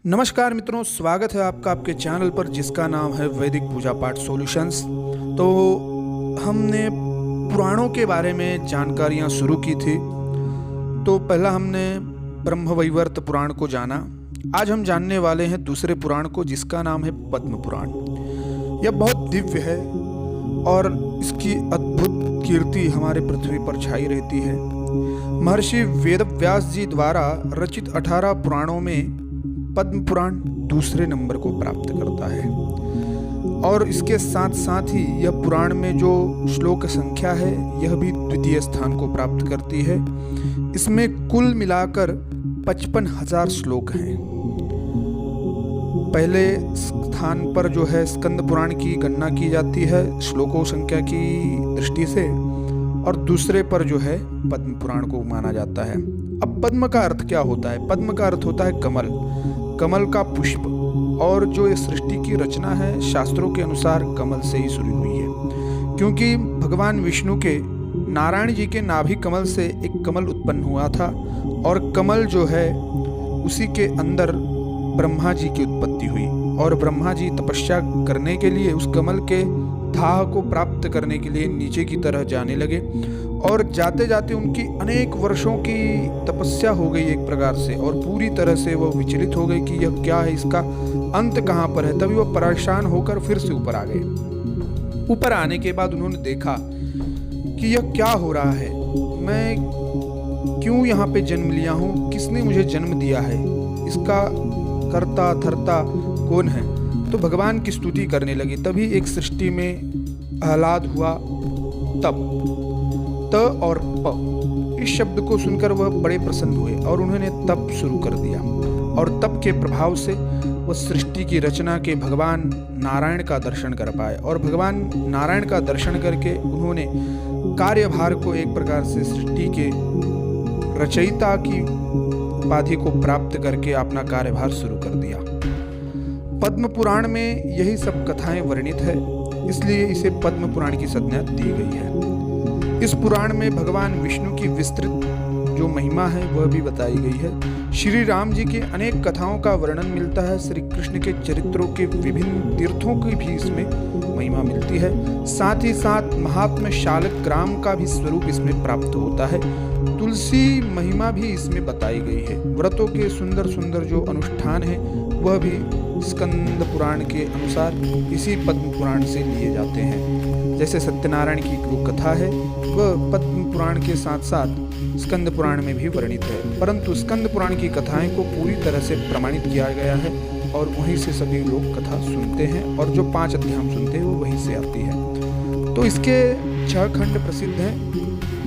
नमस्कार मित्रों, स्वागत है आपका आपके चैनल पर जिसका नाम है वैदिक पूजा पाठ सॉल्यूशंस। तो हमने पुराणों के बारे में जानकारियां शुरू की थी। तो पहला हमने ब्रह्मवैवर्त पुराण को जाना। आज हम जानने वाले हैं दूसरे पुराण को जिसका नाम है पद्म पुराण। यह बहुत दिव्य है और इसकी अद्भुत कीर्ति हमारे पृथ्वी पर छाई रहती है। महर्षि वेदव्यास जी द्वारा रचित 18 पुराणों में पद्म पुराण दूसरे नंबर को प्राप्त करता है और इसके साथ साथ ही यह पुराण में जो श्लोक संख्या है यह भी द्वितीय स्थान को प्राप्त करती है। इसमें कुल मिलाकर 55,000 श्लोक हैं। पहले स्थान पर जो है स्कंद पुराण की गणना की जाती है श्लोकों संख्या की दृष्टि से, और दूसरे पर जो है पद्म पुराण को माना जाता है। अब पद्म का अर्थ क्या होता है? पद्म का अर्थ होता है कमल, कमल का पुष्प। और जो ये सृष्टि की रचना है शास्त्रों के अनुसार कमल से ही शुरू हुई है, क्योंकि भगवान विष्णु के नारायण जी के नाभि कमल से एक कमल उत्पन्न हुआ था और कमल जो है उसी के अंदर ब्रह्मा जी की उत्पत्ति हुई और ब्रह्मा जी तपस्या करने के लिए उस कमल के दाह को प्राप्त करने के लिए नीचे की तरह जाने लगे और जाते जाते उनकी अनेक वर्षों की तपस्या हो गई एक प्रकार से, और पूरी तरह से वो विचलित हो गए कि यह क्या है, इसका अंत कहाँ पर है। तभी वो परेशान होकर फिर से ऊपर आ गए। ऊपर आने के बाद उन्होंने देखा कि यह क्या हो रहा है, मैं क्यों यहाँ पे जन्म लिया हूँ, किसने मुझे जन्म दिया है, इसका कर्ता धर्ता कौन है। तो भगवान की स्तुति करने लगी। तभी एक सृष्टि में आह्लाद हुआ। तप, त और प, इस शब्द को सुनकर वह बड़े प्रसन्न हुए और उन्होंने तप शुरू कर दिया। और तप के प्रभाव से वह सृष्टि की रचना के भगवान नारायण का दर्शन कर पाए, और भगवान नारायण का दर्शन करके उन्होंने कार्यभार को एक प्रकार से सृष्टि के रचयिता की उपाधि को प्राप्त करके अपना कार्यभार शुरू कर दिया। पद्म पुराण में यही सब कथाएं वर्णित है, इसलिए इसे पद्म पुराण की संज्ञा दी गई है। इस पुराण में भगवान विष्णु की विस्तृत जो महिमा है वह भी बताई गई है। श्री राम जी की अनेक कथाओं का वर्णन मिलता है। श्री कृष्ण के चरित्रों के विभिन्न तीर्थों की भी इसमें महिमा मिलती है। साथ ही साथ महात्मा शालक ग्राम का भी स्वरूप इसमें प्राप्त होता है। तुलसी महिमा भी इसमें बताई गई है। व्रतों के सुंदर सुंदर जो अनुष्ठान है वह भी स्कंद पुराण के अनुसार इसी पद्म पुराण से लिए जाते हैं। जैसे सत्यनारायण की जो कथा है वह पद्म पुराण के साथ साथ स्कंद पुराण में भी वर्णित है, परंतु स्कंद पुराण की कथाएं को पूरी तरह से प्रमाणित किया गया है और वहीं से सभी लोग कथा सुनते हैं, और जो 5 अध्याय हम सुनते हैं वो वहीं से आती है। तो इसके 6 खंड प्रसिद्ध हैं।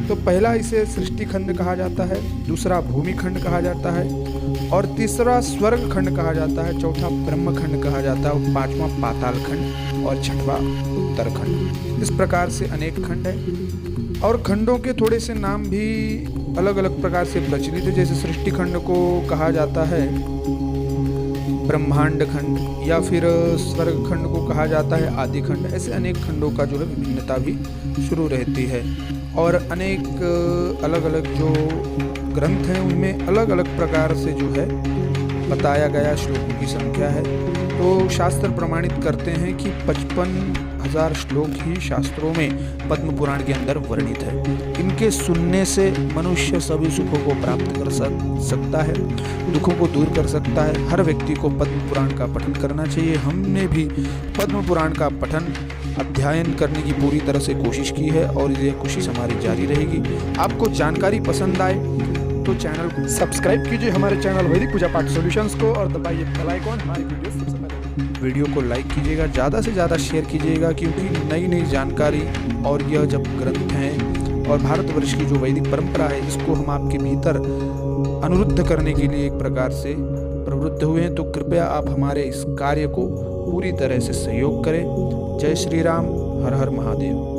तो पहला इसे सृष्टि खंड कहा जाता है, दूसरा भूमि खंड कहा जाता है, और तीसरा स्वर्ग खंड कहा जाता है, चौथा ब्रह्म खंड कहा जाता है, 5वां पाताल खंड और 6वां उत्तर खंड। इस प्रकार से अनेक खंड है और खंडों के थोड़े से नाम भी अलग अलग प्रकार से प्रचलित है। जैसे सृष्टि खंड को कहा जाता है ब्रह्मांड खंड, या फिर स्वर्ग खंड को कहा जाता है आदि खंड। ऐसे अनेक खंडों का जो है विभिन्नता भी शुरू रहती है, और अनेक अलग अलग जो ग्रंथ हैं उनमें अलग अलग प्रकार से जो है बताया गया श्लोकों की संख्या है। तो शास्त्र प्रमाणित करते हैं कि 55,000 श्लोक ही शास्त्रों में पद्म पुराण के अंदर वर्णित है। इनके सुनने से मनुष्य सभी सुखों को प्राप्त कर सकता है, दुखों को दूर कर सकता है। हर व्यक्ति को पद्म पुराण का पठन करना चाहिए। हमने भी पद्म पुराण का पठन अध्ययन करने की पूरी तरह से कोशिश की है और ये कोशिश हमारी जारी रहेगी। आपको जानकारी पसंद आए तो चैनल को सब्सक्राइब कीजिए, हमारे चैनल वैदिक पूजा पाठ सॉल्यूशंस को, और दबाइए बेल आइकॉन। हमारी वीडियो को लाइक कीजिएगा, ज़्यादा से ज़्यादा शेयर कीजिएगा, क्योंकि नई नई जानकारी और यह जब ग्रंथ हैं और भारतवर्ष की जो वैदिक परंपरा है इसको हम आपके भीतर अनुरुद्ध करने के लिए एक प्रकार से प्रवृत्त हुए हैं। तो कृपया आप हमारे इस कार्य को पूरी तरह से सहयोग करें। जय श्री राम, हर हर महादेव।